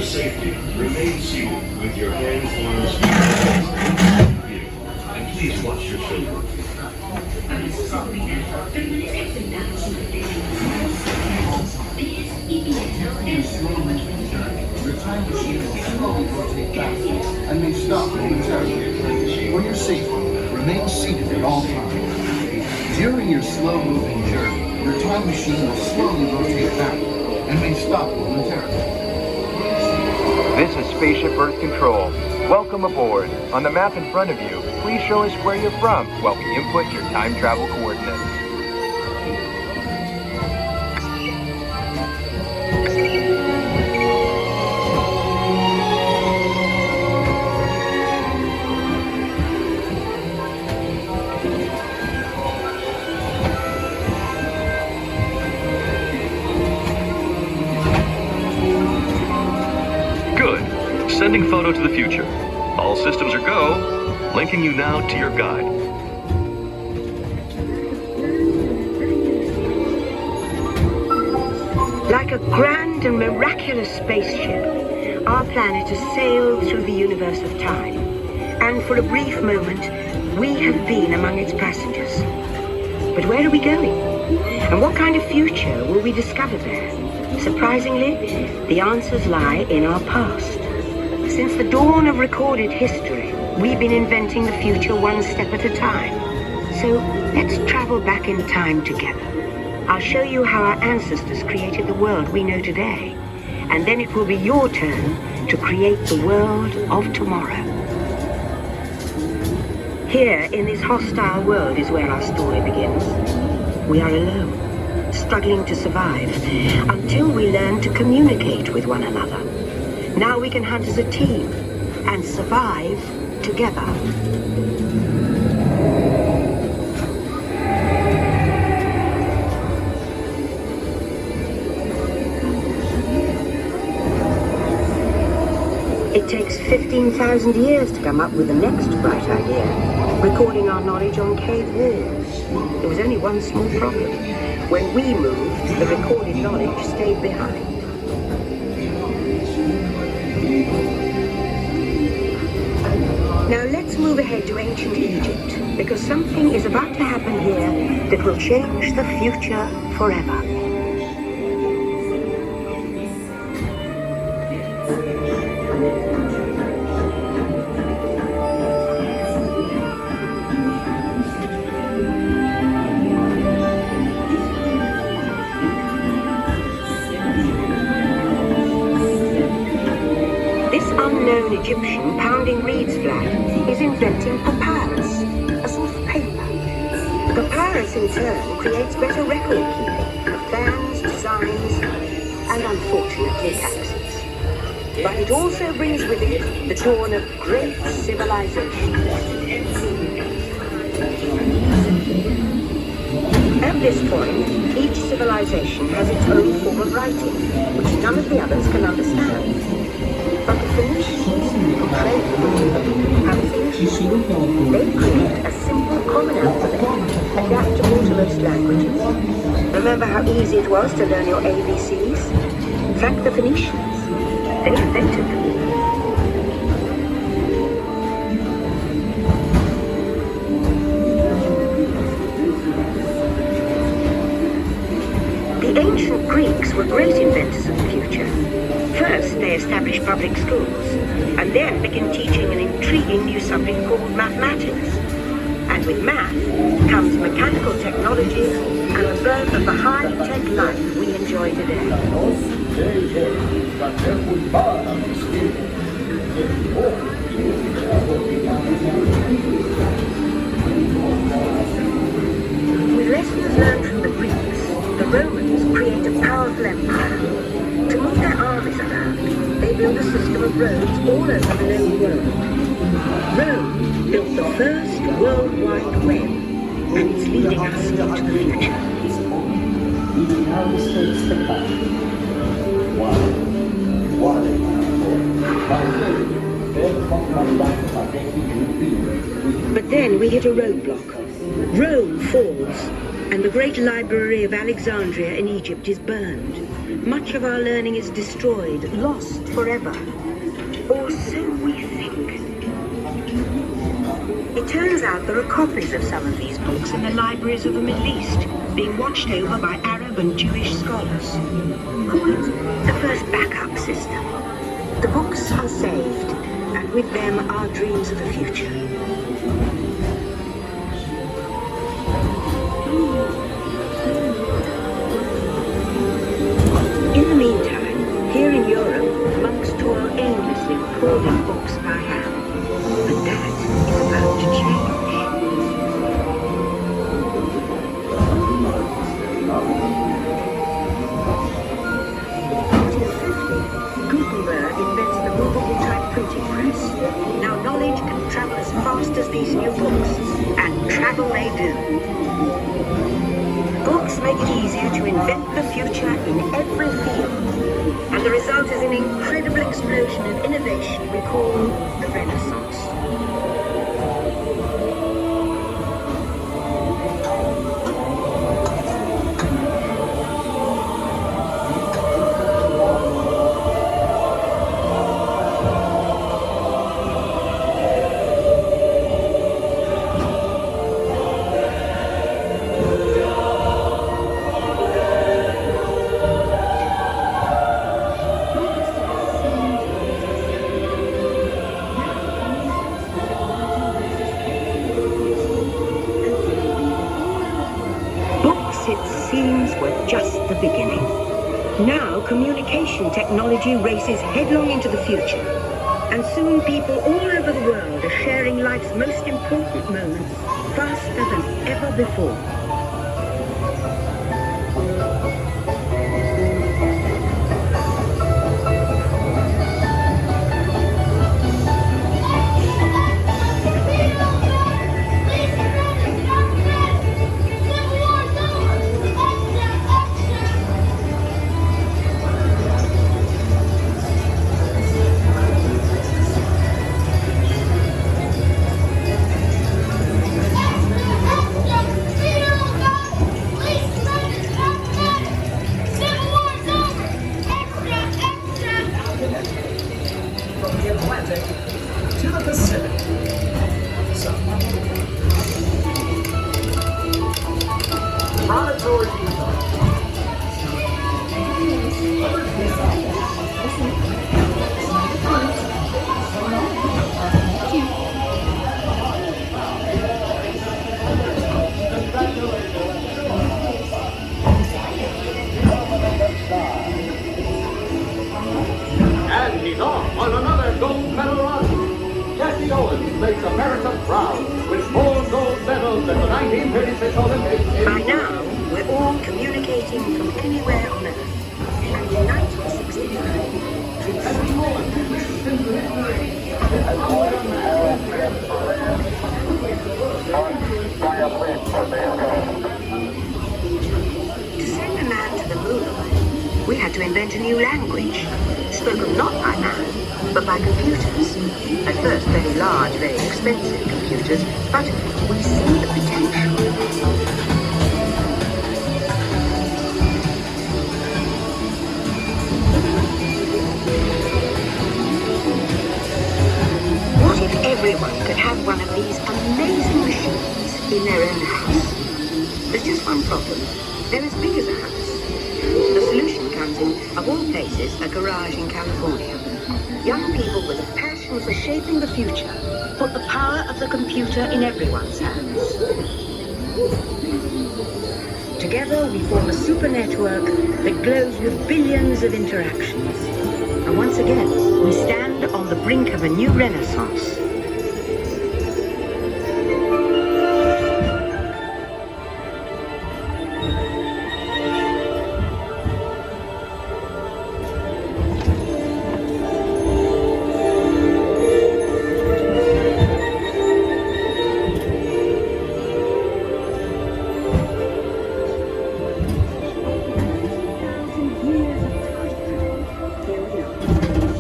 safety, remain seated with your hands, arms, feet, and please watch your shoulder. Your time machine will slowly rotate back and may stop momentarily. For your safety, remain seated at all times. During your slow-moving journey, your time machine will slowly rotate back and may stop momentarily. This is Spaceship Earth Control. Welcome aboard. On the map in front of you, please show us where you're from while we input your time travel coordinates. Sending photo to the future. All systems are go. Linking you now to your guide. Like a grand and miraculous spaceship, our planet has sailed through the universe of time. And for a brief moment, we have been among its passengers. But where are we going? And what kind of future will we discover there? Surprisingly, the answers lie in our past. Since the dawn of recorded history, we've been inventing the future one step at a time. So let's travel back in time together. I'll show you how our ancestors created the world we know today. And then it will be your turn to create the world of tomorrow. Here, in this hostile world, is where our story begins. We are alone, struggling to survive, until we learn to communicate with one another. Now we can hunt as a team and survive together. It takes 15,000 years to come up with the next bright idea, recording our knowledge on cave walls. There was only one small problem. When we moved, the recorded knowledge stayed behind. Now let's move ahead to ancient Egypt, because something is about to happen here that will change the future forever. Egyptian pounding reeds flat is inventing papyrus, a sort of paper. The papyrus in turn creates better record keeping of plans, designs, and unfortunately taxes. But it also brings with it the dawn of great civilization. At this point, each civilization has its own form of writing, which none of the others can understand. But the Phoenicians, who trade with they create a simple common alphabet, adaptable to most languages. Remember how easy it was to learn your ABCs? Thank the Phoenicians. They invented them. The ancient Greeks were great inventors of the future. First, they established public schools, and then began teaching an intriguing new subject called mathematics. And with math comes mechanical technology and the birth of the high-tech life we enjoy today. With lessons learned from the Greeks, the Romans create a powerful empire. To move their armies around, they built a system of roads all over the known world. Rome built the first World Wide Web, and it's leading us into the future. But then we hit a roadblock. Rome falls, And the great library of Alexandria in Egypt is burned. Much of our learning is destroyed, lost forever. Or so we think. It turns out there are copies of some of these books in the libraries of the Middle East, being watched over by Arab and Jewish scholars. Call it the first backup system. The books are saved, and with them our dreams of the future. In the meantime, here in Europe, monks toil aimlessly recording books by hand. But that is about to change. Gutenberg invents the movable type printing press. Now knowledge can travel as fast as these new books, and travel they do. Books make it easier to invent the future in every field, and the result is an incredible explosion of innovation we call the Renaissance. The beginning. Now communication technology races headlong into the future, and soon people all over the world are sharing life's most important moments faster than ever before. By now, we're all communicating from anywhere on Earth. And in 1969, to send a man to the moon, we had to invent a new language, spoken not by man, but by computers. At first, very large, very expensive computers, but we see the potential. What if everyone could have one of these amazing machines in their own house? There's just one problem. They're as big as a house. The solution comes in, of all places, a garage in California. Young people with a passion for shaping the future put the power of the computer in everyone's hands. Together we form a super network that glows with billions of interactions. And once again, we stand on the brink of a new renaissance.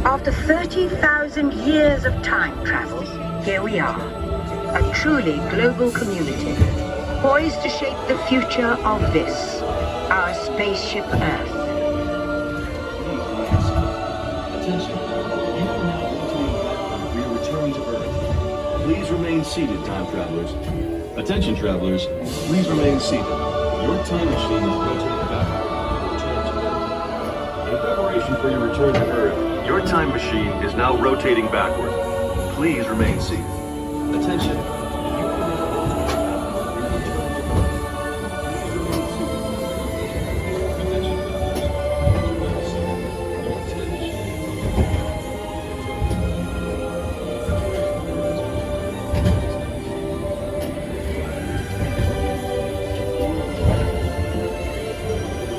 After 30,000 years of time travel, here we are, a truly global community. poised to shape the future of this, our spaceship Earth. Attention. You are now rotating backward for your return to Earth. Please remain seated, time travelers. Attention, travelers. Please remain seated. Your time machine is rotating backward for your return to Earth. In preparation for your return to Earth, your time machine is now rotating backward. Please remain seated. Attention.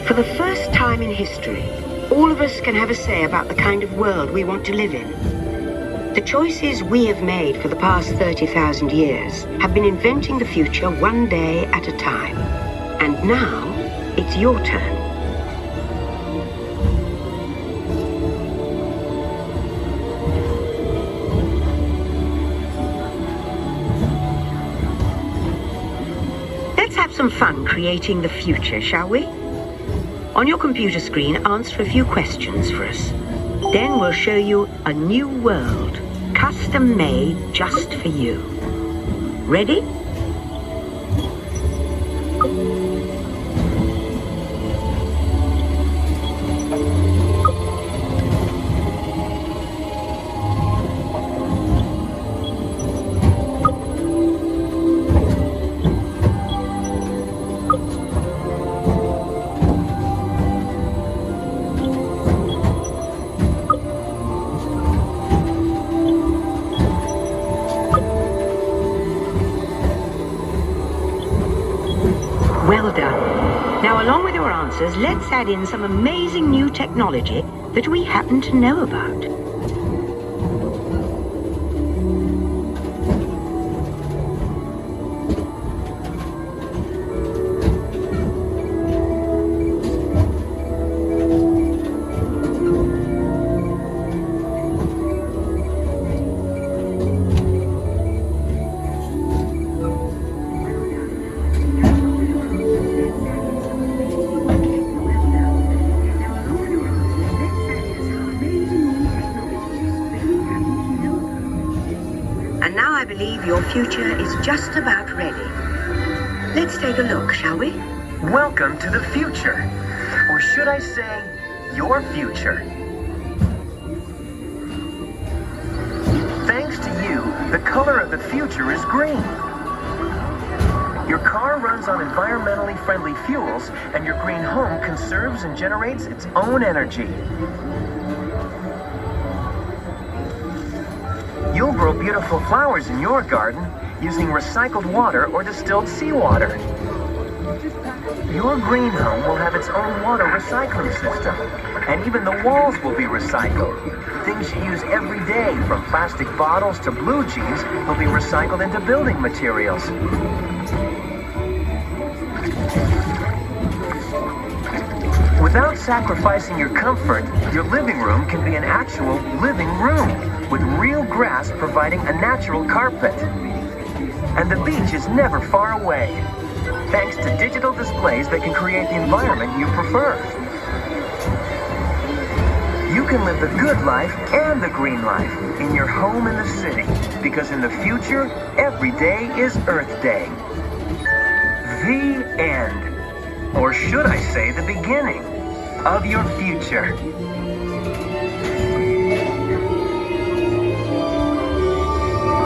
For the first time in history, all of us can have a say about the kind of world we want to live in. The choices we have made for the past 30,000 years have been inventing the future one day at a time. And now, it's your turn. Let's have some fun creating the future, shall we? On your computer screen, answer a few questions for us. Then we'll show you a new world, custom made just for you. Ready? Well done. Now, along with your answers, let's add in some amazing new technology that we happen to know about. And now I believe your future is just about ready. Let's take a look, shall we? Welcome to the future. Or should I say, your future. Thanks to you, the color of the future is green. Your car runs on environmentally friendly fuels, and your green home conserves and generates its own energy. You'll grow beautiful flowers in your garden using recycled water or distilled seawater. Your green home will have its own water recycling system, and even the walls will be recycled. Things you use every day, from plastic bottles to blue jeans, will be recycled into building materials. Without sacrificing your comfort, your living room can be an actual living room, with real grass providing a natural carpet. And the beach is never far away, thanks to digital displays that can create the environment you prefer. You can live the good life and the green life in your home in the city, because in the future, every day is Earth Day. The end. Or should I say the beginning of your future.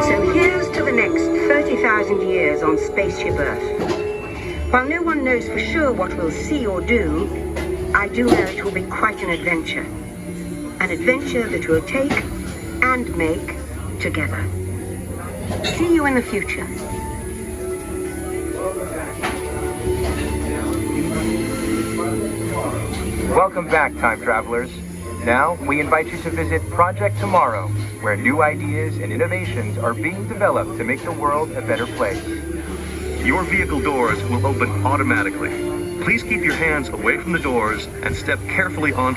So here's to the next 30,000 years on Spaceship Earth. While no one knows for sure what we'll see or do, I do know it will be quite an adventure. An adventure that we'll take and make together. See you in the future. Welcome back, time travelers. Now, we invite you to visit Project Tomorrow, where new ideas and innovations are being developed to make the world a better place. Your vehicle doors will open automatically. Please keep your hands away from the doors and step carefully onto